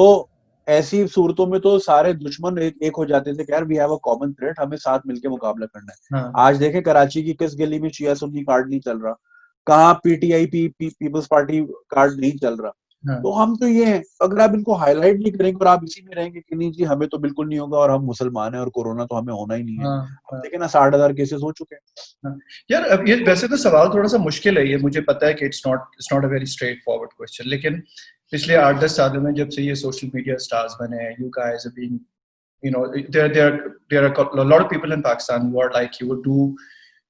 तो ऐसी सूरतों में तो सारे दुश्मन एक हो जाते थे कि यार we have a common threat, हमें साथ मिलके मुकाबला करना है। हाँ आज देखें कराची की किस गली में शिया सुन्नी कार्ड नहीं चल रहा, कहाँ पीटीआई पीपल्स पार्टी कार्ड नहीं चल रहा। हाँ तो हम तो ये हैं, अगर आप इनको हाईलाइट नहीं करेंगे और आप इसी में रहेंगे कि नहीं जी हमें तो बिल्कुल नहीं होगा और हम मुसलमान हैं और कोरोना तो हमें होना ही नहीं है, हाँ अब हाँ देखें ना 60,000 केसेस हो चुके हैं। हाँ। यार अब ये तो वैसे तो सवाल थोड़ा सा मुश्किल है, ये मुझे पता है कि it's not a very straight forward question, लेकिन पिछले 8-10 सालों में जब से ये सोशल मीडिया स्टार्स बने हैं, you guys have been, you know, there are a lot of people in Pakistan who are like you, would do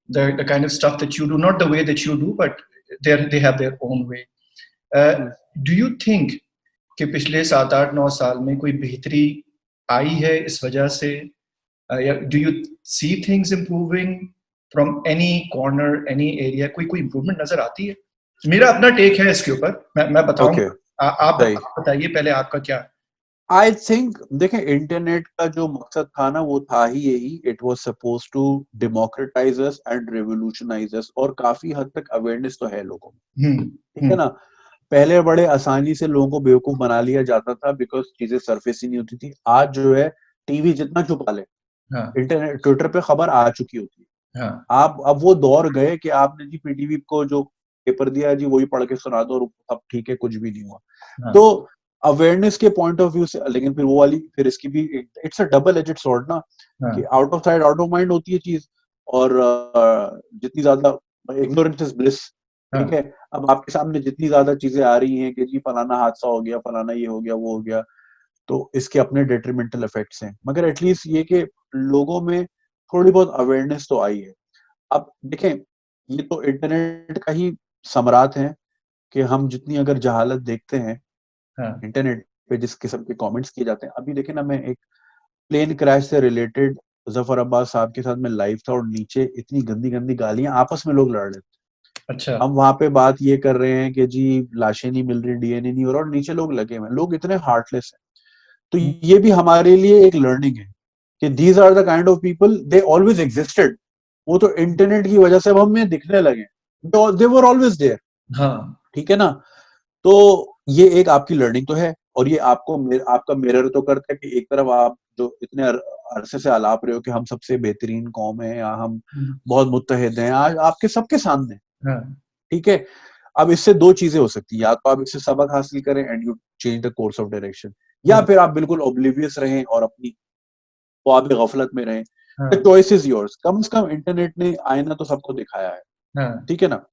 the kind of stuff that you do, not the way that you do, but they have their own way. uh, do you think कि पिछले 7-8-9 साल में कोई बेहतरी आई है इस वजह से, या do you see things improving from any corner any area, कोई इम्प्रूवमेंट नजर आती है? मेरा अपना टेक है इसके ऊपर, मैं ओके बताऊंगा। आप सही। बताइए पहले आपका क्या। आई थिंक देखें इंटरनेट का जो मकसद था ना वो था ही यही, it was suppose to democratize us and revolutionize us, और काफी हद तक अवेयरनेस तो है लोगों में, ठीक है हम्म। ना। पहले बड़े आसानी से लोगों को बेवकूफ बना लिया जाता था बिकॉज चीजें सरफेस ही नहीं होती थी। आज जो है टीवी जितना छुपा ले, हाँ इंटरनेट ट्विटर पे खबर आ चुकी होती है। हाँ आप अब वो दौर गए कि आपने जी पीटीवी को जो पेपर दिया जी वही पढ़ के सुना दो और अब ठीक है कुछ भी नहीं हुआ। हाँ तो अवेयरनेस के पॉइंट ऑफ व्यू से, लेकिन फिर वो वाली फिर इसकी भी it's a double aged sword ना, कि हाँ out of side out of mind होती है चीज। और जितनी ज्यादा इग्नोरेंस इज ब्लिस, ठीक हाँ है। अब आपके सामने जितनी ज्यादा चीजें आ रही हैं कि जी फलाना हादसा हो गया, फलाना ये हो गया वो हो गया, तो इसके अपने डेट्रीमेंटल इफेक्ट्स हैं, मगर एटलीस्ट ये कि लोगों में थोड़ी बहुत अवेयरनेस तो आई है। अब देखें ये तो इंटरनेट का ही समरात है कि हम जितनी अगर जहालत देखते हैं हाँ इंटरनेट पे, जिस किस्म के कमेंट्स किए जाते हैं। अभी देखें ना, मैं एक प्लेन क्रैश से रिलेटेड जफर अब्बास साहब के साथ मैं लाइव था और नीचे इतनी गंदी गंदी गालियां आपस में लोग लड़ रहे थे। अच्छा हम वहां पे बात ये कर रहे हैं कि जी लाशें नहीं मिल रही, डीएनए नहीं हो रहा, और नीचे लोग लगे हुए हैं, लोग इतने हार्टलेस हैं। तो ये भी हमारे लिए एक लर्निंग है कि these are the kind of people, they always existed. वो तो इंटरनेट की वजह से अब हमें दिखने लगे, दे वर ऑलवेज देयर, हाँ ठीक है ना। तो ये एक आपकी लर्निंग तो है, और ये आपको आपका मिरर तो करता है कि एक तरफ आप जो इतने अरसे से आलाप रहे हो कि हम सबसे बेहतरीन कौम है या हम बहुत मुत्तहिद हैं, आज आपके सबके सामने, हाँ ठीक है। अब इससे दो चीजें हो सकती है, या तो आप इससे सबक हासिल करें and you change the course of direction, या हाँ फिर आप बिल्कुल ओब्लिवियस रहें और अपनी ख्वाब गफलत में रहें। द हाँ चॉइस इज योर्स। कम से कम इंटरनेट ने आईना तो सबको दिखाया है, हाँ ठीक है ना।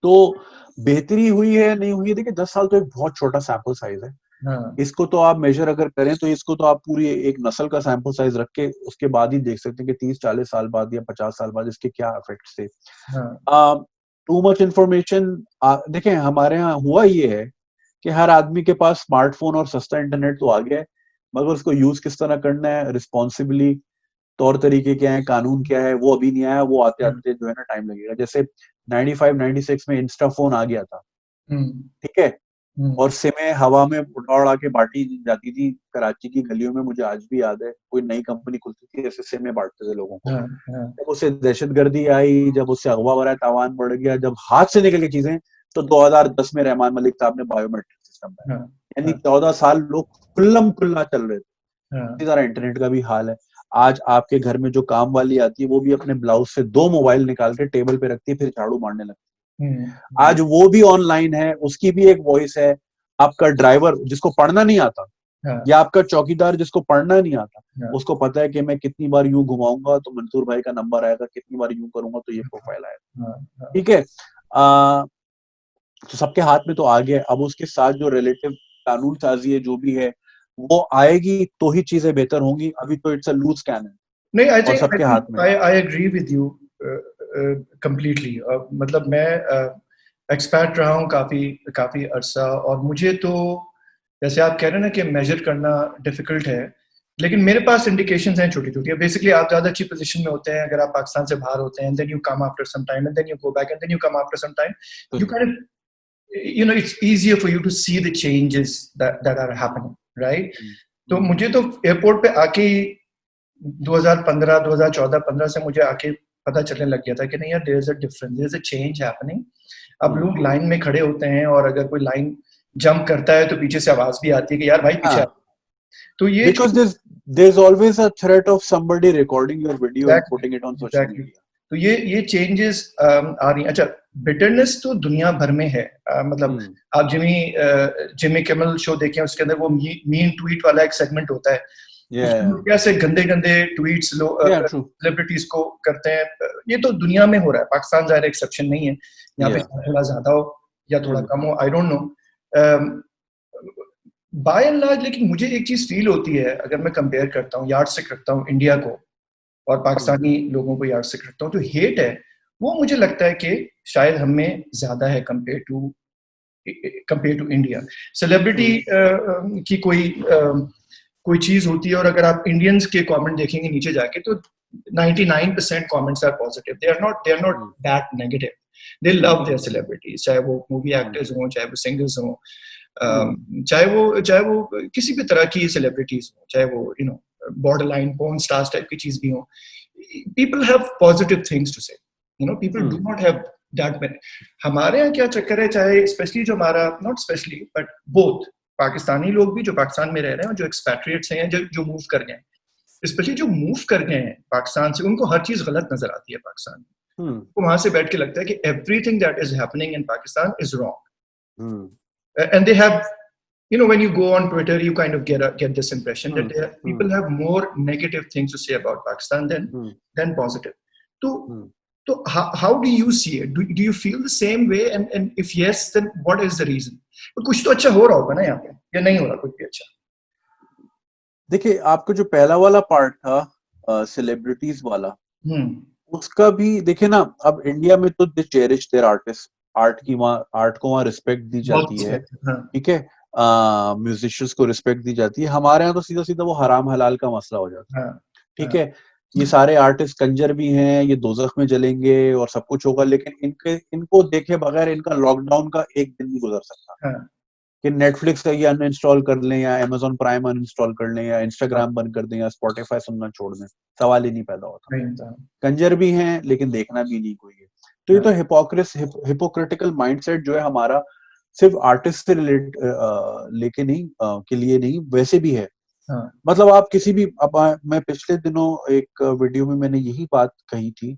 तो बेहतरी हुई है नहीं हुई है, देखिए 10 साल तो एक बहुत छोटा सैंपल साइज है। हाँ इसको तो आप मेजर अगर करें तो इसको तो आप पूरी एक नस्ल का सैंपल साइज रख के उसके बाद ही देख सकते हैं कि 30-40 साल बाद या 50 साल बाद इसके क्या इफेक्ट्स थे। हाँ टू मच इंफॉर्मेशन, देखें हमारे यहाँ हुआ ये है कि हर आदमी के पास स्मार्टफोन और सस्ता इंटरनेट तो आ गया है, मगर उसको यूज किस तरह करना है रिस्पॉन्सिबली, तौर तरीके क्या है, कानून क्या है, वो अभी नहीं आया, वो आते हाँ, आते जो है ना टाइम लगेगा। जैसे 95-96 में इंस्टा फोन आ गया था, हम्म ठीक है, हम्म और सिमें हवा में उड़ा उड़ा के बांटी जाती थी कराची की गलियों में, मुझे आज भी याद है। कोई नई कंपनी खुलती थी ऐसे सिमें बांटते थे लोगों को। हाँ हाँ जब उससे दहशतगर्दी आई, जब उससे अगवा भरा तावान बढ़ गया, जब हाथ से निकल गई चीजें, तो 2010 में रहमान मलिक साहब ने बायोमेट्रिक सिस्टम हाँ बनाया। यानी हाँ 14 साल लोग खुल्लम खुल्ला चल रहे थे। हाँ इसी तरह इंटरनेट का भी हाल है। आज आपके घर में जो काम वाली आती है वो भी अपने ब्लाउज से दो मोबाइल निकाल के टेबल पे रखती है, फिर झाड़ू मारने लगती है। आज वो भी ऑनलाइन है, उसकी भी एक वॉइस है। आपका ड्राइवर जिसको पढ़ना नहीं आता, हाँ या आपका चौकीदार जिसको पढ़ना नहीं आता, हाँ उसको पता है कि मैं कितनी बार यूं घुमाऊंगा तो मंसूर भाई का नंबर आएगा, कितनी बार यूं करूंगा तो ये प्रोफाइल आएगा, हाँ हाँ ठीक है। तो सबके हाथ में तो आ गया। अब उसके साथ जो रिलेटिव कानून साजी है जो भी है वो आएगी तो ही चीजें बेहतर होंगी, अभी तो इट्स अ लूज कैनन नहीं, आई और थिंक आई सबके थिंक हाथ में। I I agree with you completely. मतलब मैं एक्सपर्ट रहा हूँ काफी काफी अरसा, और मुझे तो जैसे आप कह रहे हैं ना कि मेजर करना डिफिकल्ट है, लेकिन मेरे पास इंडिकेशंस हैं छोटी छोटी। बेसिकली आप ज्यादा अच्छी पोजीशन में होते हैं अगर आप पाकिस्तान से बाहर होते हैं, then you come after some time and then you go back and then you come after some time, you kind of, you know, it's easier for you to see the changes that are happening, right? तो मुझे तो airport पे आके ही 2015 2014 15 से मुझे आके पता चलने लग गया था कि नहीं यार, there is a difference, there is a change happening. अब लोग लाइन में खड़े होते हैं, और अगर कोई लाइन जंप करता है तो पीछे से आवाज भी आती है कि यार भाई पीछे आ। तो ये because there's always a threat of somebody recording your video and putting it on social exactly, media. तो ये चेंजेस आ रही हैं। अच्छा, बिटरनेस तो दुनिया भर में है, मतलब आप जिमी किमल शो देखें, उसके अंदर वो मीन ट्वीट वाला एक सेगमेंट होता है, उसमें कैसे गंदे गंदे ट्वीट्स लोग सेलिब्रिटीज को करते हैं। ये तो दुनिया में हो रहा है, पाकिस्तान ज़ाहिर एक्सेप्शन नहीं है, यहाँ पे थोड़ा ज्यादा हो या थोड़ा कम हो, I don't know by and large. लेकिन मुझे एक चीज फील होती है, अगर मैं कंपेयर करता हूँ, यार्डस्टिक रखता हूँ इंडिया को और पाकिस्तानी लोगों को यार्डस्टिक रखता हूँ, जो हेट है वो मुझे लगता है कि शायद हम में ज्यादा है कंपेयर टू इंडिया। सेलिब्रिटी की कोई चीज होती है, और अगर आप इंडियंस के कमेंट देखेंगे नीचे जाके, तो 99% comments are positive, they are not that negative, they love their celebrities, चाहे वो मूवी एक्टर्स हों, चाहे वो सिंगर्स हों, चाहे वो किसी भी तरह की सेलिब्रिटीज हों, चाहे वो border line porn stars type की चीज भी हो, people have positive things to say, people do not have that many. हमारे यहाँ क्या चक्कर है, चाहे स्पेशली जो हमारा, not specially but both Pakistani लोग भी जो पाकिस्तान में रह रहे हैं और जो एक्सपैट्रिएट्स हैं, जो मूव कर गए हैं, स्पेशली जो मूव कर गए हैं पाकिस्तान से, उनको हर चीज गलत नजर आती है पाकिस्तान में। तो वहां से बैठ के लगता है कि everything that is happening in Pakistan is wrong, and they have, when you go on Twitter, you kind of get this impression that people have more negative things to say about Pakistan than positive. So how do you see it? Do you feel the same way? And if yes, then what is the reason? कुछ तो अच्छा हो रहा होगा ना यहाँ पे, या नहीं हो रहा कुछ भी अच्छा? देखिए, आपको जो पहला वाला पार्ट था सेलिब्रिटीज वाला, उसका भी देखिए ना, अब इंडिया में तो दे चेरिश देयर आर्टिस्ट, आर्ट को वहाँ रिस्पेक्ट दी जाती है, ठीक है, म्यूजिशियंस को रिस्पेक्ट दी जाती है। हमारे यहाँ तो सीधा सीधा वो हराम हलाल का मसला हो जाता है, ठीक है। ये सारे आर्टिस्ट कंजर भी हैं, ये दोजख में जलेंगे और सब कुछ होगा, लेकिन इनको देखे बगैर इनका लॉकडाउन का एक दिन नहीं गुजर सकता कि नेटफ्लिक्स का ये अनइंस्टॉल कर लें, या अमेज़न प्राइम अनइंस्टॉल कर लें, या इंस्टाग्राम बंद कर दें, या स्पॉटिफाई सुनना छोड़ दें, सवाल ही नहीं पैदा होता। कंजर भी हैं लेकिन देखना भी नहीं कोई है। तो ये तो हिपोक्रिटिकल माइंडसेट जो है हमारा, सिर्फ आर्टिस्ट से लेके नहीं के लिए नहीं, वैसे भी है। मतलब आप किसी भी, अब मैं पिछले दिनों एक वीडियो में मैंने यही बात कही थी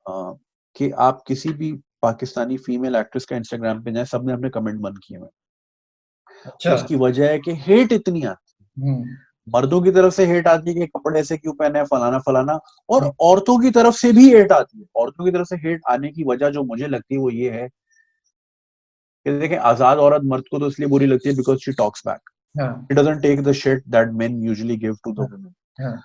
कि आप किसी भी पाकिस्तानी फीमेल एक्ट्रेस का इंस्टाग्राम पे जाए, सबने अपने कमेंट बंद किए हुए। अच्छा। उसकी वजह है कि हेट इतनी आती है, मर्दों की तरफ से हेट आती है कि कपड़े ऐसे क्यों पहने, फलाना फलाना, और औरतों की तरफ से भी हेट आती है। औरतों की तरफ से हेट आने की वजह जो मुझे लगती है वो ये है कि देखें, आजाद औरत मर्द को तो इसलिए बुरी लगती है because she talks back, she doesn't take the shit that men usually give to the women.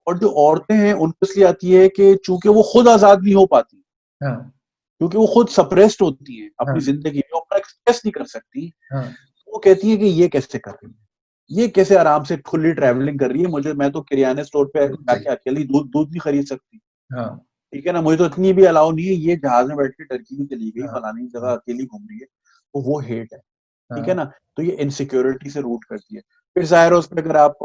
और जो औरतें हैं उनको इसलिए आती है कि चूंकि वो खुद आजाद नहीं हो पाती, क्योंकि वो खुद सप्रेस्ड होती हैं अपनी जिंदगी में, अपना एक्सप्रेस नहीं कर सकती, वो कहती है कि ये कैसे कर रही है, ये कैसे आराम से खुली ट्रैवलिंग कर रही है, मैं तो किराने स्टोर पे जाके अकेली दूध नहीं खरीद सकती, ठीक है ना, मुझे तो इतनी भी अलाउ नहीं है, ये जहाज में बैठ के टर्की में चली गई, फलानी जगह अकेली घूम रही है, तो वो हेट है, ठीक है ना। तो ये इनसिक्योरिटी से रूट करती है। फिर जाहिर है उसमें अगर आप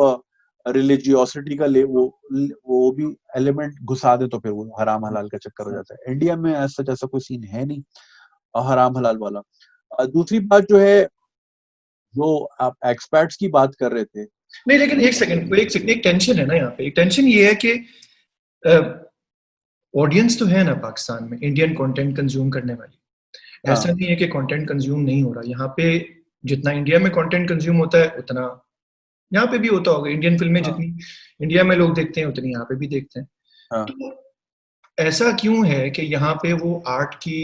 रिलीजियोसिटी का वो भी एलिमेंट घुसा दे तो फिर वो हराम हलाल का चक्कर हो जाता है। इंडिया में ऐसा कोई सीन है नहीं हराम हलाल वाला। दूसरी बात जो है, जो आप एक्सपर्ट्स की बात कर रहे थे, नहीं, लेकिन एक सेकंड, एक टेंशन है ना यहाँ पे। एक टेंशन ये है कि ऑडियंस तो है ना पाकिस्तान में इंडियन कंटेंट कंज्यूम करने वाली, ऐसा नहीं है कि कंटेंट कंज्यूम नहीं हो रहा। यहाँ पे जितना इंडिया में कंटेंट कंज्यूम होता है उतना यहाँ पे भी होता होगा। इंडियन फिल्में जितनी इंडिया में लोग देखते हैं उतनी यहाँ पे भी देखते हैं। तो ऐसा क्यों है कि यहाँ पे वो आर्ट की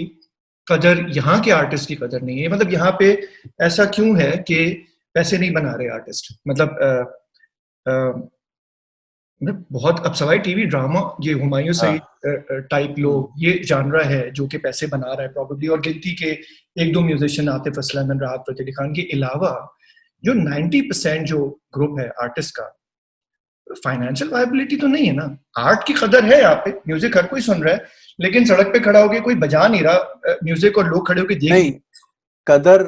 कदर, यहाँ के आर्टिस्ट की कदर नहीं है? मतलब यहाँ पे ऐसा क्यों है कि पैसे नहीं बना रहे आर्टिस्ट? मतलब बहुत, अब सवाई टीवी ड्रामा, ये हुमायूं सईद टाइप लोग, ये जानरा है जो कि पैसे बना रहा है प्रॉब्ली, और गिनती के एक दो म्यूजिशियन आतिफ असलम, राहत फतेह अली खान के अलावा जो 90% जो ग्रुप है आर्टिस्ट का, फाइनेंशियल वायबिलिटी तो नहीं है ना। आर्ट की कदर है यहाँ पे, म्यूजिक हर कोई सुन रहा है, लेकिन सड़क पे खड़ा होके कोई बजा नहीं रहा म्यूजिक और लोग खड़े होके देख नहीं। कदर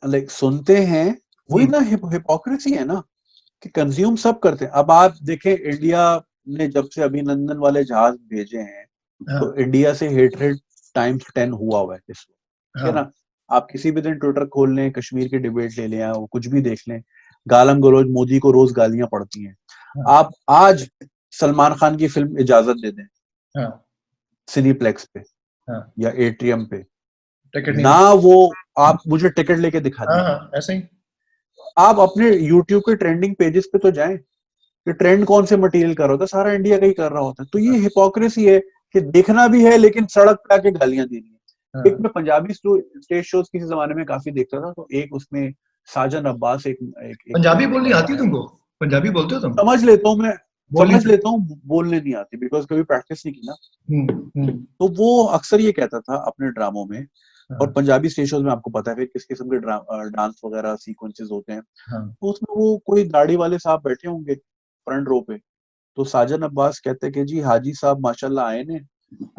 लाइक सुनते हैं, वही ना हिपोक्रेसी है ना कि कंज्यूम सब करते हैं। अब आप देखें, इंडिया ने जब से अभिनंदन वाले जहाज भेजे हैं, तो इंडिया से हेटरेट टाइम्स 10 हुआ है इस वक्त, है ना। आप किसी भी दिन ट्विटर खोल लें, कश्मीर की डिबेट ले लें या वो कुछ भी देख लें, गालम गलौज, मोदी को रोज गालियां पड़ती हैं। हाँ, आप आज सलमान खान की फिल्म इजाजत दे दें हाँ, सिनीप्लेक्स पे हाँ, या एट्रियम पे, टिकट नहीं ना मिलता। वो आप मुझे टिकट लेके दिखा हाँ, दीजिए। हाँ, ऐसे ही। आप अपने यूट्यूब के ट्रेंडिंग पेजेस पे तो जाएं कि ट्रेंड कौन से मटेरियल कर रहा होता है, सारा इंडिया का ही कर रहा होता है। तो ये हिपोक्रेसी है कि देखना भी है लेकिन सड़क पे आके गालियां देनी है। एक हाँ, मैं पंजाबी स्टेज शोज किसी जमाने में काफी देखता था, तो एक उसमें साजन अब्बास एक पंजाबी बोलनी बंदा आती है। तुमको? पंजाबी बोलते हो तुम? समझ लेता हूँ मैं, बोल नहीं समझ सकते? लेता हूँ, बोलने नहीं आती बिकॉज कभी प्रैक्टिस नहीं की ना। हम्म। तो वो अक्सर ये कहता था अपने ड्रामों में, और हाँ, पंजाबी स्टेज शोज में आपको पता है किस किस्म के डांस वगैरह सीक्वेंसेस होते हैं। हाँ, तो उसमें वो कोई दाढ़ी वाले साहब बैठे होंगे फ्रंट रो पे, तो साजन अब्बास कहते कि जी हाजी साहब माशाल्लाह आए ने,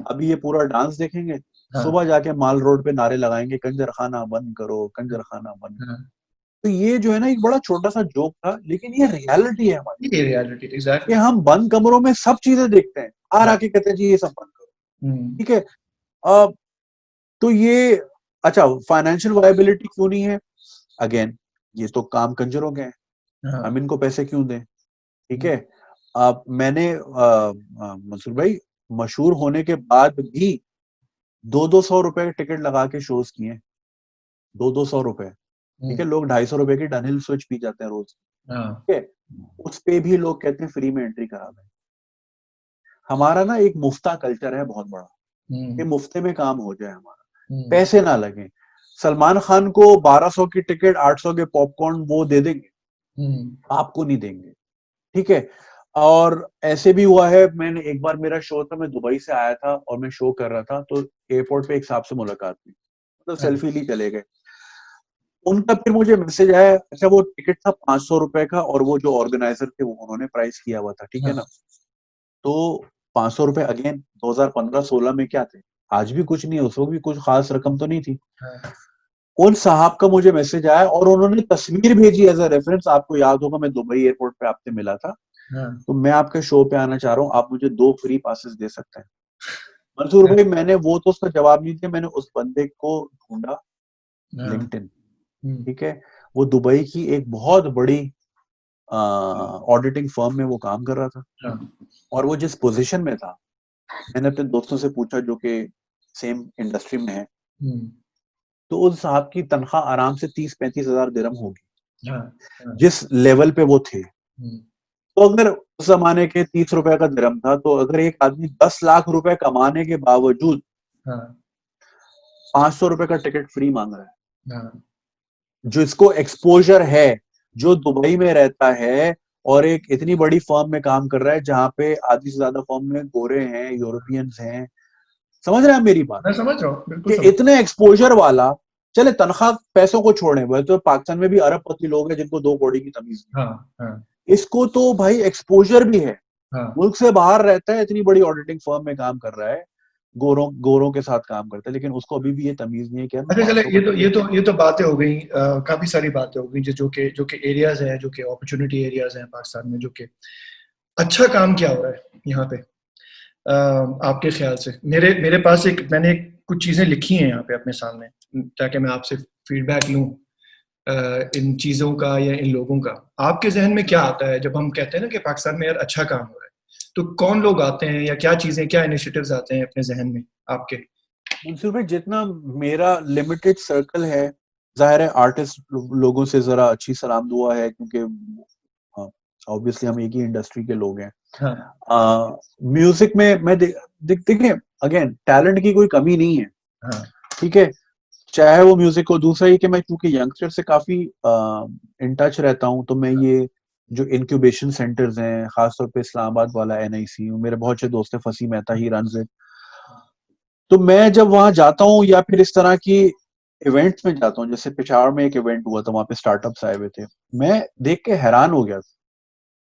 अभी ये पूरा डांस देखेंगे, हाँ, सुबह जाके माल रोड पे नारे लगाएंगे कंजर खाना बंद करो, कंजर खाना बंद करो। हाँ। तो ये जो है ना एक बड़ा छोटा सा जोक था, लेकिन ये रियलिटी है हमारी ये रियलिटी कि एग्जैक्टली। हम बंद कमरों में सब चीजें देखते हैं, आर हाँ। आके कहते हैं जी ये सब बंद करो। हम्म। ठीक है। अब तो ये, अच्छा फाइनेंशियल वायबिलिटी क्यों नहीं है? अगेन, ये तो काम कंजरों के हैं, हाँ। हम इनको पैसे क्यों दें? ठीक हम्म। है। अब मैंने मंसूर भाई मशहूर होने के बाद भी 200-200 रुपए के टिकट लगा के शोज किए, 200-200 रुपए। ठीक हम्म। है, लोग 250 रुपए की डनहिल स्विच पी जाते हैं रोज। हाँ। ठीक है, उस पे भी लोग कहते हैं फ्री में एंट्री करा दें। हमारा ना एक मुफ्ता कल्चर है बहुत बड़ा, कि हम्म। मुफ्ते में काम हो जाए हमारा, हम्म। पैसे ना लगे। सलमान खान को 1200 की टिकट, 800 के पॉपकॉर्न वो दे देंगे, हम्म। आपको नहीं देंगे। ठीक है। और ऐसे भी हुआ है, मैंने एक बार मेरा शो था, मैं दुबई से आया था और मैं शो कर रहा था, तो एयरपोर्ट पे एक साहब से मुलाकात हुई, मतलब हाँ। सेल्फी ली चले गए। उनका फिर मुझे मैसेज आया, अच्छा वो टिकट था 500 रुपए का, और वो जो ऑर्गेनाइजर थे वो उन्होंने प्राइस किया हुआ था, ठीक है हाँ। ना। तो 500 रुपए अगेन 2015-16 में क्या थे, आज भी कुछ नहीं है, उस वक्त भी कुछ खास रकम तो नहीं थी। हाँ। उन साहब का मुझे मैसेज आया और उन्होंने तस्वीर भेजी एज अ रेफरेंस, आपको याद होगा मैं दुबई एयरपोर्ट पे आपसे मिला था, हाँ। तो मैं आपके शो पे आना चाह रहा हूँ, आप मुझे 2 फ्री पासेस दे सकते हैं। मंसूर भाई मैंने वो तो उसका जवाब नहीं दिया, मैंने उस बंदे को ढूंढा हाँ। लिंक्डइन। हम्म। ठीक है, वो दुबई की एक बहुत बड़ी ऑडिटिंग फर्म में वो काम कर रहा था, हाँ। और वो जिस पोजीशन में था, मैंने अपने दोस्तों से पूछा जो कि सेम इंडस्ट्री में है, हम्म। तो उस साहब की तनख्वाह आराम से 30-35 हजार दिरहम होगी, हाँ। हाँ। जिस लेवल पे वो थे। हम्म। तो अगर उस जमाने के 30 रुपए का दिरहम था, तो अगर एक आदमी 10 लाख रुपए कमाने के बावजूद हाँ। 500 रुपए का टिकट फ्री मांग रहा है, हाँ। जिसको एक्सपोजर है, जो दुबई में रहता है और एक इतनी बड़ी फर्म में काम कर रहा है जहां पे आधी से ज्यादा फर्म में गोरे हैं, यूरोपियंस हैं, समझ रहे हैं आप मेरी बात? मैं समझ रहा हूँ, बिल्कुल कि समझ। इतने एक्सपोजर वाला, चले तनख्वाह पैसों को छोड़े, हुए तो पाकिस्तान में भी अरबपति लोग हैं जिनको 2 कौड़ी की तमीज नहीं। हाँ। हाँ। इसको तो भाई एक्सपोजर भी है, हाँ। मुल्क से बाहर रहता है, इतनी बड़ी ऑडिटिंग फर्म में काम कर रहा है, गोरों गोरों के साथ काम करता है, लेकिन उसको अभी भी ये तमीज नहीं है कि यार मैं अच्छा चले, 500 का टिकट दे। ये तो बातें हो गई, काफी सारी बातें हो गई जो कि एरियाज हैं, जो कि अपॉर्चुनिटी एरियाज हैं पाकिस्तान में, जो कि अच्छा काम क्या हो रहा है यहाँ पे, आपके ख्याल से? मेरे मेरे पास एक मैंने कुछ चीजें लिखी हैं यहाँ पे अपने सामने, ताकि मैं आपसे फीडबैक लूं इन चीजों का या इन लोगों का। आपके जहन में क्या आता है जब हम कहते हैं ना कि पाकिस्तान में यार अच्छा काम हो रहा है? तो कौन लोग आते हैं, या क्या चीजें, क्या इनिशिएटिव्स आते हैं अपने जहन में आपके? मंसूर भाई जितना मेरा लिमिटेड सर्कल है, जाहिर है आर्टिस्ट लोगों से जरा अच्छी सलाम दुआ है, क्योंकि ऑब्वियसली हम एक ही इंडस्ट्री के लोग हैं। हाँ। म्यूजिक में मैं देखिए, अगेन टैलेंट की कोई कमी नहीं है। हाँ। ठीक है, चाहे वो म्यूजिक को, दूसरा ही कि मैं चूंकि यंगस्टर से काफी इन टच रहता हूँ, तो मैं ये जो इंक्यूबेशन सेंटर्स हैं, खासतौर पे इस्लामाबाद वाला NIC, मेरे बहुत से दोस्त हैं, फसी मेहता ही रन्स इट। तो मैं जब वहां जाता हूँ या फिर इस तरह की इवेंट्स में जाता हूँ, जैसे पिशावर में एक इवेंट हुआ था, वहां पे स्टार्टअप्स आए हुए थे, मैं देख के हैरान हो गया।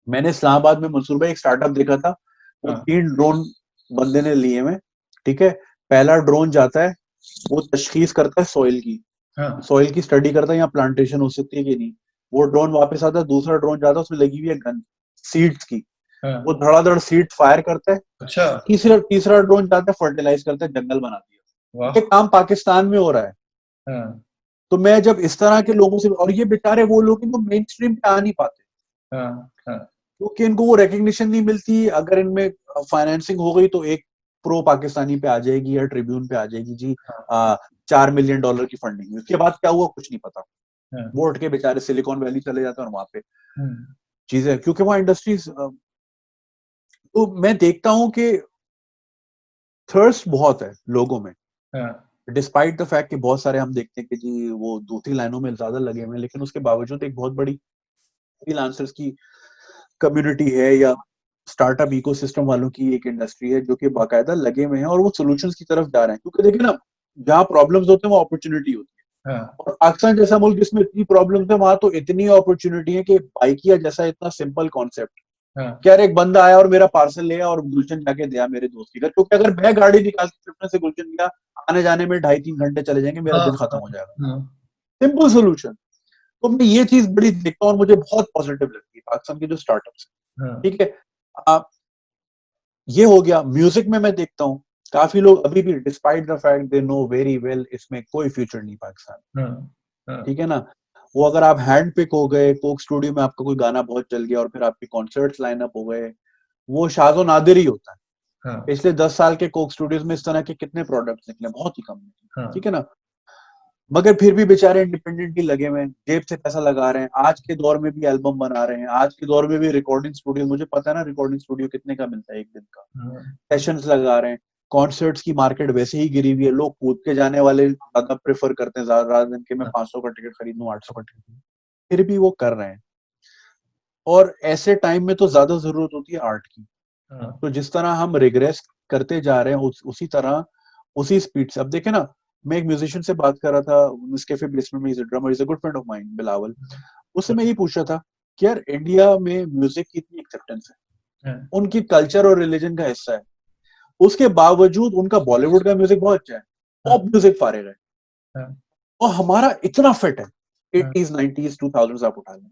मैंने इस्लामाबाद में मंसूर भाई एक स्टार्टअप देखा था, वो हाँ। 3 ड्रोन बंदे ने लिए हुए। ठीक है, पहला ड्रोन जाता है, वो तशखीस करता है हाँ। सॉइल की स्टडी करता है, यहाँ प्लांटेशन हो सकती है कि नहीं। वो ड्रोन वापस आता है, दूसरा ड्रोन जाता है, उसमें लगी हुई है गन सीड्स की, वो हाँ। धड़ाधड़ सीड फायर करता है। अच्छा। तीसरा तीसरा ड्रोन जाता है, फर्टिलाइज करता है, जंगल बना दिया। वाह। ये काम पाकिस्तान में हो रहा है। हाँ। तो मैं जब इस तरह के लोगों से, और ये बेचारे वो लोग हैं जो मेन स्ट्रीम पे आ नहीं पाते क्योंकि इनको वो रिकग्निशन नहीं मिलती। अगर इनमें फाइनेंसिंग हो गई तो एक प्रो पाकिस्तानी पे आ जाएगी या ट्रिब्यून पे आ जाएगी जी, $4 मिलियन की फंडिंग, उसके बाद क्या हुआ कुछ नहीं पता। वो उठ के बेचारे सिलिकॉन वैली चले जाते हैं और वहां पे चीजें, क्योंकि वहां इंडस्ट्रीज, तो मैं देखता हूँ कि थर्स्ट बहुत है लोगों में, डिस्पाइट द फैक्ट कि बहुत सारे हम देखते हैं कि जी वो दूसरी लाइनों में ज्यादा लगे हुए हैं, लेकिन उसके बावजूद एक बहुत बड़ी फ्रीलांसर्स की कम्युनिटी है या स्टार्टअप इकोसिस्टम वालों की एक इंडस्ट्री है जो कि बाकायदा लगे हुए हैं और वो सॉल्यूशंस की तरफ जा रहे हैं। क्योंकि देखिए ना, जहाँ प्रॉब्लम्स होते हैं वो अपॉर्चुनिटी होती है, और पाकिस्तान जैसा मुल्क जिसमें इतनी प्रॉब्लम्स है वहां तो इतनी अपॉर्चुनिटी है कि बाइकिया जैसा इतना सिंपल कॉन्सेप्ट, क्या एक बंदा आया और मेरा पार्सल ले और गुलशन जाके दिया मेरे दोस्त के घर, क्योंकि अगर मैं गाड़ी निकाल के से गुलशन गया, आने जाने में 2.5-3 घंटे चले जाएंगे, मेरा दिन खत्म हो जाएगा। Simple solution. तो मैं ये चीज बड़ी देखता हूँ और मुझे बहुत पॉजिटिव लगती है पाकिस्तान के जो स्टार्टअप्स हैं। ठीक है, ये हो गया। म्यूजिक में मैं देखता हूँ काफी लोग अभी भी, despite the fact they know very well इसमें कोई फ्यूचर नहीं पाकिस्तान, ठीक है ना, वो अगर आप हैंड पिक हो गए, कोक स्टूडियो में आपका कोई गाना बहुत चल गया और फिर आपके कॉन्सर्ट्स लाइनअप हो गए, वो शाज़ो नादिर ही होता है। पिछले 10 साल के कोक स्टूडियोज में इस तरह के कितने प्रोडक्ट्स निकले, बहुत ही कम निकले, ठीक है ना। मगर फिर भी बेचारे इंडिपेंडेंटली लगे हुए हैं, जेब से पैसा लगा रहे हैं, आज के दौर में भी एल्बम बना रहे हैं, आज के दौर में भी रिकॉर्डिंग स्टूडियो, मुझे पता है ना रिकॉर्डिंग स्टूडियो कितने का मिलता है एक दिन का, सेशंस लगा रहे हैं। कॉन्सर्ट्स की मार्केट वैसे ही गिरी हुई है, लोग कूद के जाने वाले ज्यादा प्रेफर करते हैं, ज्यादा दिन के मैं 500 का टिकट खरीद लूं, 800 का टिकट, फिर भी वो कर रहे हैं। और ऐसे टाइम में तो ज्यादा जरूरत होती है आर्ट की। तो जिस तरह हम रिग्रेस करते जा रहे हैं उसी तरह, उसी स्पीड से, अब देखे ना, मैं एक म्यूजिशियन से बात कर रहा था, नेस्कैफे बेसमेंट में, is a drummer, is a good friend of mine, Bilawal. उससे मैं ये पूछ रहा था कि यार इंडिया में म्यूजिक की इतनी एक्सेप्टेंस है, उनकी कल्चर और रिलीजन का हिस्सा है, उसके बावजूद उनका बॉलीवुड का म्यूजिक बहुत अच्छा है, पॉप म्यूजिक फारिग है, और हमारा इतना फिट है, 80s 90s 2000s आप उठा लें।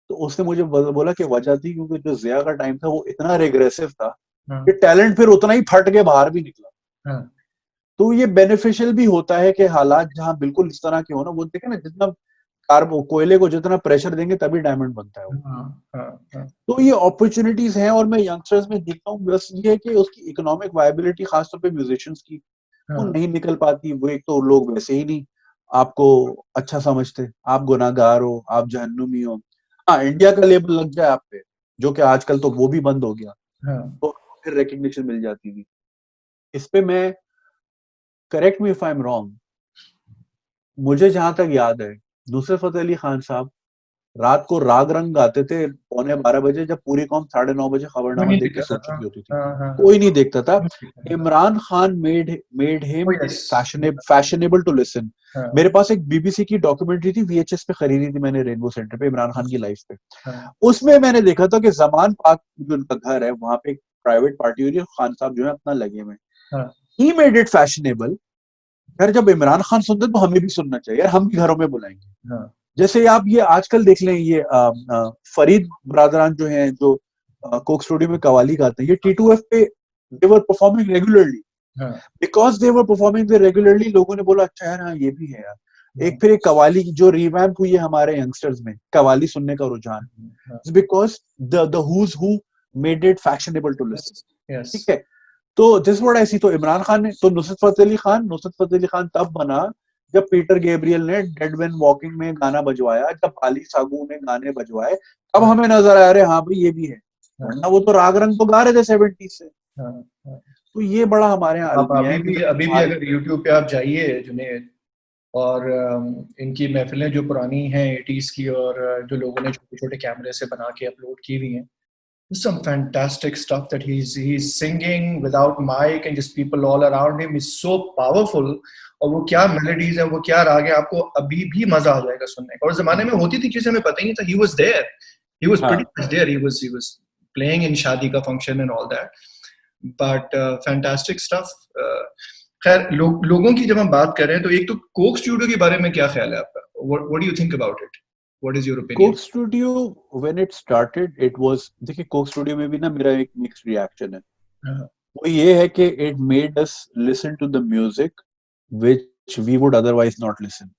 तो उसने मुझे बोला कि वजह थी क्योंकि जो जिया का टाइम था वो इतना रिग्रेसिव था कि टैलेंट फिर उतना ही फट के बाहर भी निकला। तो ये बेनिफिशियल भी होता है कि हालात जहां बिल्कुल इस तरह के हो ना, वो देखे ना, जितना कोयले को जितना प्रेशर देंगे तभी डायमंड बनता है वो। तो ये अपॉर्चुनिटीज हैं, और मैं यंगस्टर्स में देखता हूँ, बस ये है कि उसकी इकोनॉमिक वायबिलिटी खासतौर पे म्यूजिशियंस की वो नहीं निकल पाती। वो एक तो लोग वैसे ही नहीं आपको अच्छा समझते, आप गुनाहगार हो, आप जहन्नुमी हो। हाँ, इंडिया का लेबल लग जाए आप पे, जो कि आजकल तो वो भी बंद हो गया, तो फिर रिकग्निशन मिल जाती थी। इस पे मैं, correct me if I am wrong, मुझे जहां तक याद है नुसरत फतेह अली खान साहब रात को राग रंग गाते थे 11:45 जब पूरी कौम 9:30 बजे खबरनामा देख के सो चुकी होती थी, कोई नहीं देखता था। Imran Khan made him fashionable to listen. मेरे पास एक बीबीसी की डॉक्यूमेंट्री थी, वीएचएस पे खरीदी थी मैंने, रेनबो सेंटर पे, इमरान खान की लाइफ पे। उसमें मैंने देखा था कि जमान पाक जो उनका घर है वहां पे प्राइवेट पार्टी हो रही है, खान साहब जो है अपना लगे हुए, ही मेड इट फैशनेबल। यार जब इमरान खान सुनते तो हमें भी सुनना चाहिए यार, हम भी घरों में बुलाएंगे। जैसे आप ये आजकल देख लें, ये फरीद ब्रादरान जो हैं, जो कोक स्टूडियो में कवाली गाते हैं, ये T2F पे they were performing regularly, because they were performing regularly, लोगों ने बोला अच्छा यार, हाँ ये भी है यार। एक फिर एक कवाली जो रिवैम्प हुई है हमारे यंगस्टर्स में, कवाली सुनने का रुझान, because the who's who made it fashionable to listen. ठीक है, तो दिस व्हाट आई सी। तो इमरान खान ने, तो नुसरत फतेह अली खान तब बना जब पीटर गैब्रियल ने डेड मैन वॉकिंग में गाना बजवाया, जब आली सागू ने गाने बजवाए, तब हमें नजर आया, अरे हाँ भाई ये भी है, वरना वो तो राग रंग तो गा रहे थे 70s से। तो ये बड़ा हमारे यहाँ आप अलमिया है कि अभी भी अगर यूट्यूब पे आप जाइए जुनेद, और इनकी महफिलें जो पुरानी हैं 80s की, और जो लोगों ने छोटे छोटे कैमरे से बना के अपलोड की हुई हैं, some fantastic stuff that he's singing without mic and just people all around him is so powerful। और वो क्या मेलोडीज है, वो क्या राग है, आपको अभी भी मजा आ जाएगा सुनने का। और जमाने में होती थी चीजें हमें पता ही नहीं था। he was pretty much there, he was playing in शादी का function and all that, but fantastic stuff। खैर लोगों की जब हम बात कर रहे हैं, तो एक तो कोक स्टूडियो के बारे में क्या ख्याल है आपका? what do you think about it? What is your opinion? Coke studio when it started it was, देखिए कोक स्टूडियो में भी ना मेरा एक मिक्स्ड रिएक्शन है। वो ये है कि it made us listen to the music which we would otherwise not listen.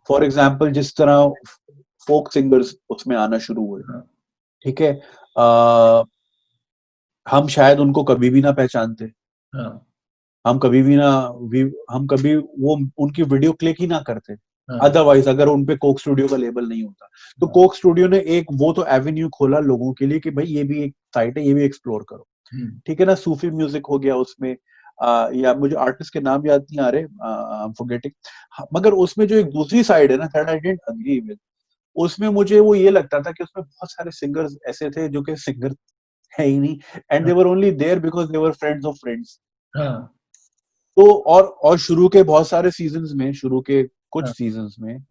For example जिस तरह फोक सिंगर्स उसमें आना शुरू हुए, ठीक है, हम शायद उनको कभी भी ना पहचानते, हम कभी भी ना हम कभी वो उनकी वीडियो क्लिक ही ना करते अदरवाइज, अगर उनपे कोक स्टूडियो का लेबल नहीं होता। तो कोक स्टूडियो ने एक वो तो एवेन्यू खोला लोगों के लिए कि भाई ये भी एक साइट है, ये भी एक्सप्लोर करो, ठीक है ना। सूफी म्यूजिक हो गया उसमें, या मुझे आर्टिस्ट के नाम याद नहीं आ रहे, आई एम फॉरगेटिंग। मगर उसमें जो एक दूसरी साइड है ना, that I didn't agree with, उसमें मुझे वो ये लगता था कि उसमें बहुत सारे सिंगर्स ऐसे थे जो कि सिंगर है ही नहीं, and they were only there because they were friends of friends. तो और शुरू के बहुत सारे सीजन्स में, शुरू के कुछ सीजन्स में